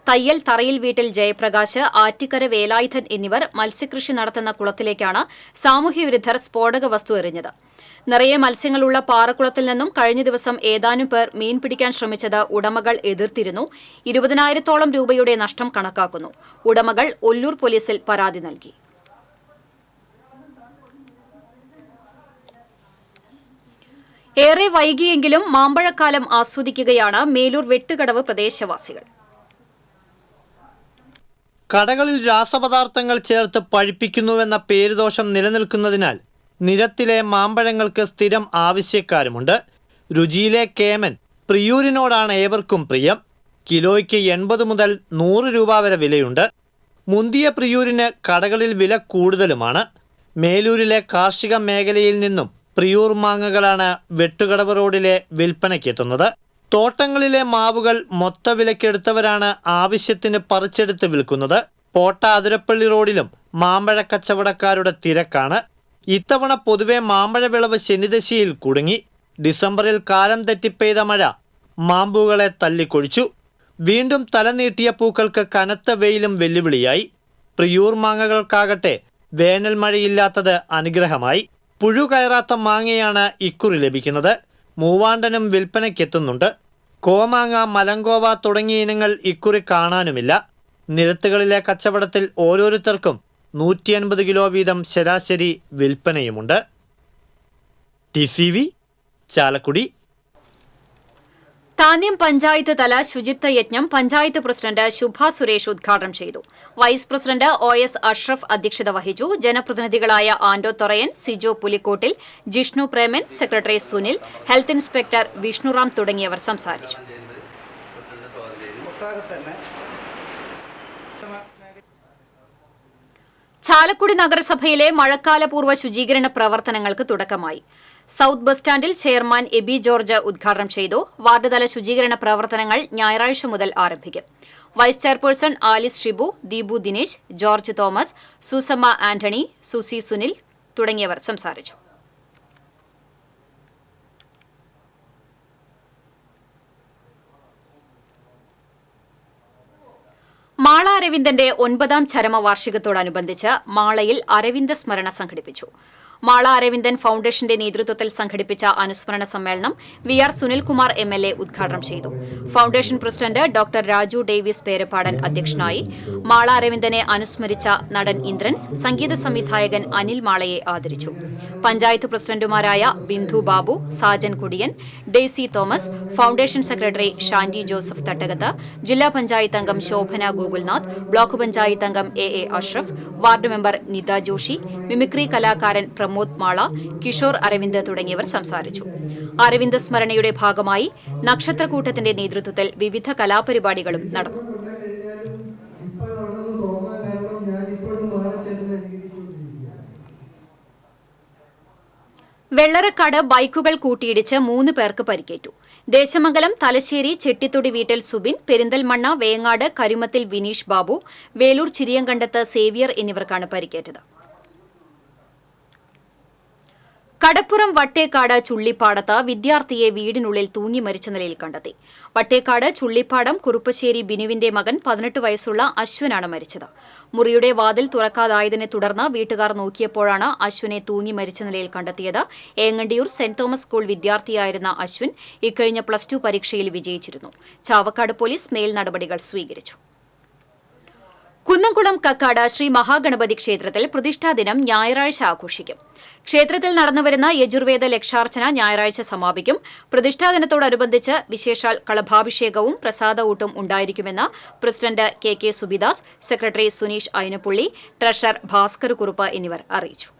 തയ്യൽ തറയിൽ വീട്ടിൽ ജയപ്രകാശ്, ആറ്റിക്കര വേലായുധൻ എന്നിവർ മത്സ്യകൃഷി നടത്തുന്ന കുളത്തിലേക്കാണ് സാമൂഹ്യവിരുദ്ധർ സ്ഫോടക വസ്തു എറിഞ്ഞത്. നിറയെ മത്സ്യങ്ങളുള്ള പാറക്കുളത്തിൽ നിന്നും കഴിഞ്ഞ ദിവസം ഏതാനും പേർ മീൻ പിടിക്കാൻ ശ്രമിച്ചത് ഉടമകൾ എതിർത്തിരുന്നു. 20,000-ഓളം രൂപയുടെ നഷ്ടം കണക്കാക്കുന്നു. ഉടമകൾ ഒല്ലൂർ പോലീസിൽ പരാതി നൽകി. ഏറെ വൈകിയെങ്കിലും മാമ്പഴക്കാലം ആസ്വദിക്കുകയാണ് മേലൂർ വെട്ടുകടവ് പ്രദേശവാസികൾ. കടകളിൽ രാസപദാർത്ഥങ്ങൾ ചേർത്ത് പഴുപ്പിക്കുന്നുവെന്ന പേരുദോഷം നിലനിൽക്കുന്നതിനാൽ നിരത്തിലെ മാമ്പഴങ്ങൾക്ക് സ്ഥിരം ആവശ്യക്കാരുമുണ്ട്. രുചിയിലെ കേമൻ പ്രിയൂരിനോടാണ് ഏവർക്കും പ്രിയം. കിലോയ്ക്ക് 80 മുതൽ 100 രൂപ വരെ വിലയുണ്ട്. മുന്തിയ പ്രിയൂരിന് കടകളിൽ വില കൂടുതലുമാണ്. മേലൂരിലെ കാർഷിക മേഖലയിൽ നിന്നും പ്രിയൂർ മാങ്ങകളാണ് വെട്ടുകടവ് റോഡിലെ വിൽപ്പനയ്ക്കെത്തുന്നത്. തോട്ടങ്ങളിലെ മാവുകൾ മൊത്ത വിലക്കെടുത്തവരാണ് ആവശ്യത്തിന് പറിച്ചെടുത്ത് വിൽക്കുന്നത്. പോട്ട അതിരപ്പള്ളി റോഡിലും മാമ്പഴ കച്ചവടക്കാരുടെ തിരക്കാണ്. ഇത്തവണ പൊതുവെ മാമ്പഴ വിളവ് ശനിദശയിൽ കുടുങ്ങി. ഡിസംബറിൽ കാലം തെറ്റിപ്പെയ്ത മഴ മാമ്പുകളെ തല്ലിക്കൊഴിച്ചു. വീണ്ടും തലനീട്ടിയ പൂക്കൾക്ക് കനത്ത വെയിലും വെല്ലുവിളിയായി. പ്രിയൂർ മാങ്ങകൾക്കാകട്ടെ വേനൽ മഴയില്ലാത്തത് അനുഗ്രഹമായി. പുഴു കയറാത്ത മാങ്ങയാണ് ഇക്കുറി ലഭിക്കുന്നത്. മൂവാണ്ടനും വിൽപ്പനയ്ക്കെത്തുന്നുണ്ട്. കോമാങ്ങ, മലങ്കോവ തുടങ്ങിയ ഇനങ്ങൾ ഇക്കുറി കാണാനുമില്ല. നിരത്തുകളിലെ കച്ചവടത്തിൽ ഓരോരുത്തർക്കും 150 കിലോ വീതം ശരാശരി വിൽപ്പനയുമുണ്ട്. TCV ചാലക്കുടി. താന്യം പഞ്ചായത്ത് തല ശുചിത്വ യജ്ഞം പഞ്ചായത്ത് പ്രസിഡന്റ് ശുഭ സുരേഷ് ഉദ്ഘാടനം ചെയ്തു. വൈസ് പ്രസിഡന്റ് OS അഷ്റഫ് അധ്യക്ഷത വഹിച്ചു. ജനപ്രതിനിധികളായ Ando Thorayan, Sijo Pulikottil, Jishnu Preman, secretary Sunil, health inspector Vishnuram തുടങ്ങിയവർ സംസാരിച്ചു. ചാലക്കുടി നഗരസഭയിലെ മഴക്കാലപൂർവ്വ ശുചീകരണ പ്രവർത്തനങ്ങൾക്ക് തുടക്കമായി. സൌത്ത് ബസ് സ്റ്റാൻഡിൽ ചെയർമാൻ എബി ജോർജ് ഉദ്ഘാടനം ചെയ്തു. വാർഡ് തല ശുചീകരണ പ്രവർത്തനങ്ങൾ ഞായറാഴ്ച മുതൽ ആരംഭിക്കും. വൈസ് ചെയർപേഴ്സൺ ആലിസ് ഷിബു, ദീപു ദിനേശ്, ജോർജ് തോമസ്, സുസമ്മ ആന്റണി, സുസി സുനിൽ തുടങ്ങിയവർ സംസാരിച്ചു. മാള അരവിന്ദന്റെ 9ാം ചരമവാർഷികത്തോടനുബന്ധിച്ച് മാളയിൽ അരവിന്ദ സ്മരണ സംഘടിപ്പിച്ചു. മാള അരവിന്ദൻ ഫൌണ്ടേഷന്റെ നേതൃത്വത്തിൽ സംഘടിപ്പിച്ച അനുസ്മരണ സമ്മേളനം VR സുനിൽകുമാർ MLA ഉദ്ഘാടനം ചെയ്തു. Foundation president doctor Raju Davis Perappadan അധ്യക്ഷനായി. മാള അരവിന്ദനെ അനുസ്മരിച്ച നടൻ ഇന്ദ്രൻസ്, സംഗീത സംവിധായകൻ അനിൽ മാളയെ ആദരിച്ചു. പഞ്ചായത്ത് പ്രസിഡന്റുമാരായ ബിന്ദു ബാബു, സാജൻ കുടിയൻ, ഡെയ്സി തോമസ്, ഫൌണ്ടേഷൻ സെക്രട്ടറി ഷാൻഡി ജോസഫ് തട്ടകത്ത്, ജില്ലാ പഞ്ചായത്ത് അംഗം ശോഭന ഗോകുൽനാഥ്, ബ്ലോക്ക് പഞ്ചായത്ത് അംഗം AA Ashraf, ward member Nitha Joshi, mimicry കലാകാരൻ പ്രമോദ് മാള, കിഷോർ അരവിന്ദ് തുടങ്ങിയവർ സംസാരിച്ചു. അരവിന്ദ് സ്മരണയുടെ ഭാഗമായി നക്ഷത്രക്കൂട്ടത്തിന്റെ നേതൃത്വത്തിൽ വിവിധ കലാപരിപാടികളും നടന്നു. വെള്ളറക്കാട് ബൈക്കുകൾ കൂട്ടിയിടിച്ച് 3 പേർക്ക് പരിക്കേറ്റു. ദേശമംഗലം തലശ്ശേരി ചെട്ടിത്തൊടി വീട്ടിൽ സുബിൻ, പെരിന്തൽമണ്ണ വേങ്ങാട് കരുമത്തിൽ വിനീഷ് ബാബു, വേലൂർ ചിരിയങ്കണ്ടത്ത് സേവിയർ എന്നിവർക്കാണ് പരിക്കേറ്റത്. കടപ്പുറം വട്ടേക്കാട് ചുള്ളിപ്പാടത്ത് വിദ്യാർത്ഥിയെ വീടിനുള്ളിൽ തൂങ്ങി മരിച്ച നിലയിൽ കണ്ടെത്തി. വട്ടേക്കാട് ചുള്ളിപ്പാടം കുറുപ്പശ്ശേരി ബിനുവിന്റെ മകൻ 18 വയസ്സുള്ള അശ്വനാണ് മരിച്ചത്. മുറിയുടെ വാതിൽ തുറക്കാതായതിനെ തുടർന്ന് വീട്ടുകാർ നോക്കിയപ്പോഴാണ് അശ്വനെ തൂങ്ങി മരിച്ച നിലയിൽ കണ്ടെത്തിയത്. ഏങ്ങണ്ടിയൂർ സെന്റ് തോമസ് സ്കൂൾ വിദ്യാർത്ഥിയായിരുന്ന അശ്വിൻ ഇക്കഴിഞ്ഞ +2 പരീക്ഷയിൽ വിജയിച്ചിരുന്നു. ചാവക്കാട് പോലീസ് മേൽ നടപടികൾ സ്വീകരിച്ചു. കുന്നംകുളം കക്കാട് ശ്രീ മഹാഗണപതി ക്ഷേത്രത്തിൽ പ്രതിഷ്ഠാദിനം ഞായറാഴ്ച ആഘോഷിക്കും. ക്ഷേത്രത്തിൽ നടന്നുവരുന്ന യജുർവേദ ലക്ഷാർച്ചന ഞായറാഴ്ച സമാപിക്കും. പ്രതിഷ്ഠാദിനത്തോടനുബന്ധിച്ച് വിശേഷാൽ കളഭാഭിഷേകവും പ്രസാദഊട്ടും ഉണ്ടായിരിക്കുമെന്ന് president KK Subidas, secretary Suneesh Ayanappully, treasurer Bhaskar Kurup എന്നിവർ അറിയിച്ചു.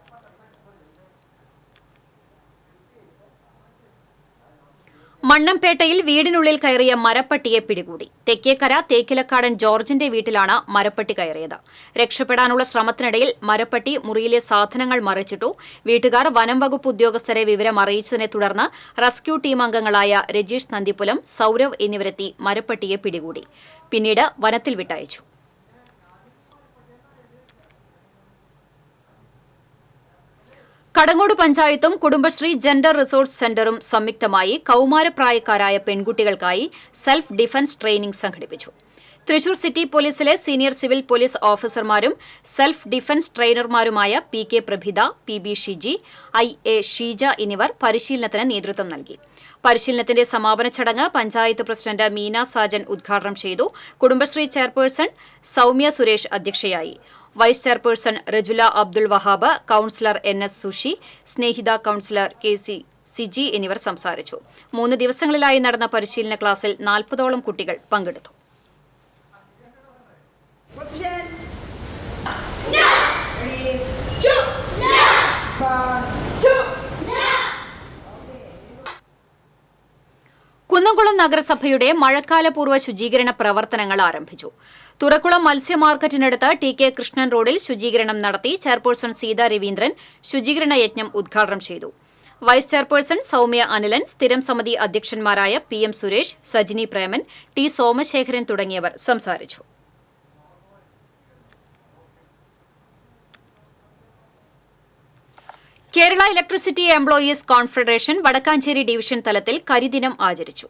മണ്ണംപേട്ടയിൽ വീടിനുള്ളിൽ കയറിയ മരപ്പട്ടിയെ പിടികൂടി. തെക്കേക്കര തേക്കിലക്കാടൻ ജോർജിന്റെ വീട്ടിലാണ് മരപ്പട്ടി കയറിയത്. രക്ഷപ്പെടാനുള്ള ശ്രമത്തിനിടയിൽ മരപ്പട്ടി മുറിയിലെ സാധനങ്ങൾ മറിച്ചിട്ടു. വീട്ടുകാർ വനം വകുപ്പ് ഉദ്യോഗസ്ഥരെ വിവരം അറിയിച്ചതിനെ തുടർന്ന് റെസ്ക്യൂ ടീം അംഗങ്ങളായ രജീഷ് നന്ദിപ്പുലം, സൌരവ് എന്നിവരെത്തി മരപ്പട്ടിയെ പിടികൂടി. പിന്നീട് വനത്തിൽ വിട്ടയച്ചു. കടങ്ങോട് പഞ്ചായത്തും കുടുംബശ്രീ ജെൻഡർ റിസോഴ്സ് സെന്ററും സംയുക്തമായി കൌമാരപ്രായക്കാരായ പെൺകുട്ടികൾക്കായി സെൽഫ് ഡിഫൻസ് ട്രെയിനിംഗ് സംഘടിപ്പിച്ചു. തൃശൂർ സിറ്റി പോലീസിലെ സീനിയർ സിവിൽ പോലീസ് ഓഫീസർമാരും സെൽഫ് ഡിഫൻസ് ട്രെയിനർമാരുമായ PK Prabhitha, PB Shiji, IA Sheeja എന്നിവർ പരിശീലനത്തിന് നേതൃത്വം നൽകി. പരിശീലനത്തിന്റെ സമാപന ചടങ്ങ് പഞ്ചായത്ത് പ്രസിഡന്റ് മീന സാജൻ ഉദ്ഘാടനം ചെയ്തു. കുടുംബശ്രീ ചെയർപേഴ്സൺ സൌമ്യ സുരേഷ് അധ്യക്ഷയായി. Vice chairperson Rajula Abdul Wahab, councillor NS Sushi, Snehitha councillor KC Siji എന്നിവർ സംസാരിച്ചു. 3 ദിവസങ്ങളിലായി നടന്ന പരിശീലന ക്ലാസ്സിൽ 40ഓളം കുട്ടികൾ പങ്കെടുത്തു. കുന്നംകുളം നഗരസഭയുടെ മഴക്കാലപൂർവ്വ ശുചീകരണ പ്രവർത്തനങ്ങൾ ആരംഭിച്ചു. തുറക്കുളം മത്സ്യ മാർക്കറ്റിനടുത്ത് ടി.കെ. കൃഷ്ണൻ റോഡിൽ ശുചീകരണം നടത്തി. ചെയർപേഴ്സൺ സീതാ രവീന്ദ്രൻ ശുചീകരണ യജ്ഞം ഉദ്ഘാടനം ചെയ്തു. വൈസ് ചെയർപേഴ്സൺ സൌമ്യ അനിലൻ, സ്ഥിരം സമിതി അധ്യക്ഷന്മാരായ PM സുരേഷ്, സജിനി പ്രേമൻ, ടി. സോമശേഖരൻ തുടങ്ങിയവർ സംസാരിച്ചു. Kerala electricity employees confederation Vadakkanchery division തലത്തിൽ കരിദിനം ആചരിച്ചു.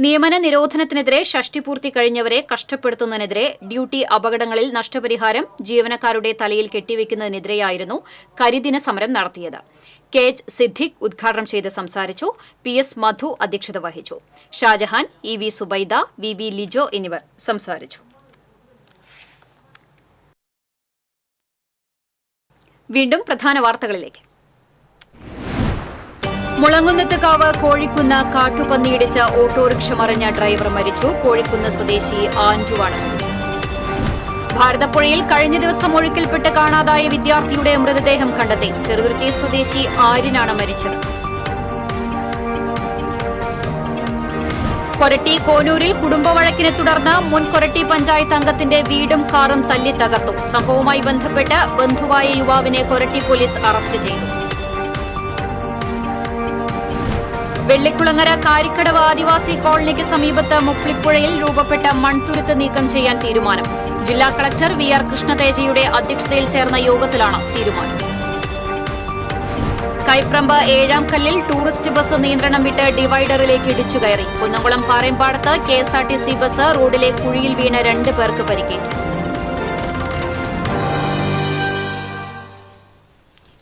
നിയമന നിരോധനത്തിനെതിരെ ഷഷ്ടിപൂർത്തി കഴിഞ്ഞവരെ കഷ്ടപ്പെടുത്തുന്നതിനെതിരെ ഡ്യൂട്ടി അപകടങ്ങളിൽ നഷ്ടപരിഹാരം ജീവനക്കാരുടെ തലയിൽ കെട്ടിവെക്കുന്നതിനെതിരെയായിരുന്നു കരിദിന സമരം നടത്തിയത്. KH സിദ്ദിഖ് ഉദ്ഘാടനം ചെയ്ത് സംസാരിച്ചു. PS മധു അധ്യക്ഷത വഹിച്ചു. ഷാജഹാൻ, EV സുബൈദ, VB ലിജോ എന്നിവർ സംസാരിച്ചു. വീണ്ടും പ്രധാന വാർത്തകളിലേക്ക്. മുളങ്കുന്നത്തുകാവ് കോഴിക്കുന്ന് കാട്ടുപന്നിയിടിച്ച് ഓട്ടോറിക്ഷ മറിഞ്ഞ ഡ്രൈവർ മരിച്ചു. കോഴിക്കുന്ന് സ്വദേശി ആൻഡുവാണ് മരിച്ചത്. ഭാരതപ്പുഴയിൽ കഴിഞ്ഞ ദിവസം ഒഴുക്കിൽപ്പെട്ട് കാണാതായ വിദ്യാർത്ഥിയുടെ മൃതദേഹം കണ്ടെത്തി. ചെറുതുരുത്തി സ്വദേശി ആര്യനാണ് മരിച്ചത്. കൊരട്ടി കോനൂരിൽ കുടുംബവഴക്കിനെ തുടർന്ന് മുൻ കൊരട്ടി പഞ്ചായത്ത് അംഗത്തിന്റെ വീടും കാറും തല്ലി തകർത്തു. സംഭവവുമായി ബന്ധപ്പെട്ട് ബന്ധുവായ യുവാവിനെ കൊരട്ടി പോലീസ് അറസ്റ്റ് ചെയ്തു. വെള്ളിക്കുളങ്ങര കാരിക്കടവ് ആദിവാസി കോളനിക്ക് സമീപത്ത് മുപ്ലിപ്പുഴയിൽ രൂപപ്പെട്ട മൺതുരുത്ത് നീക്കം ചെയ്യാൻ തീരുമാനം. ജില്ലാ കളക്ടർ VR കൃഷ്ണതേജയുടെ അധ്യക്ഷതയിൽ ചേർന്ന യോഗത്തിലാണ് തീരുമാനം. കൈപ്രമ്പ് 7ാം കല്ലിൽ ടൂറിസ്റ്റ് ബസ് നിയന്ത്രണം വിട്ട് ഡിവൈഡറിലേക്ക് ഇടിച്ചുകയറി. കുന്നംകുളം പാറേമ്പാടത്ത് KSRTC ബസ് റോഡിലെ കുഴിയിൽ വീണ് 2 പേർക്ക് പരിക്കേറ്റു.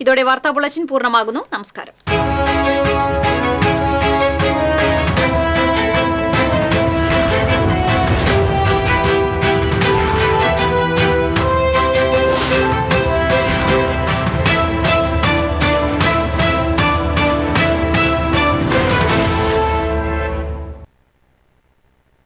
ഇതോടെ വാർത്താ ബുള്ളറ്റിൻ പൂർണ്ണമാകുന്നു. നമസ്കാരം.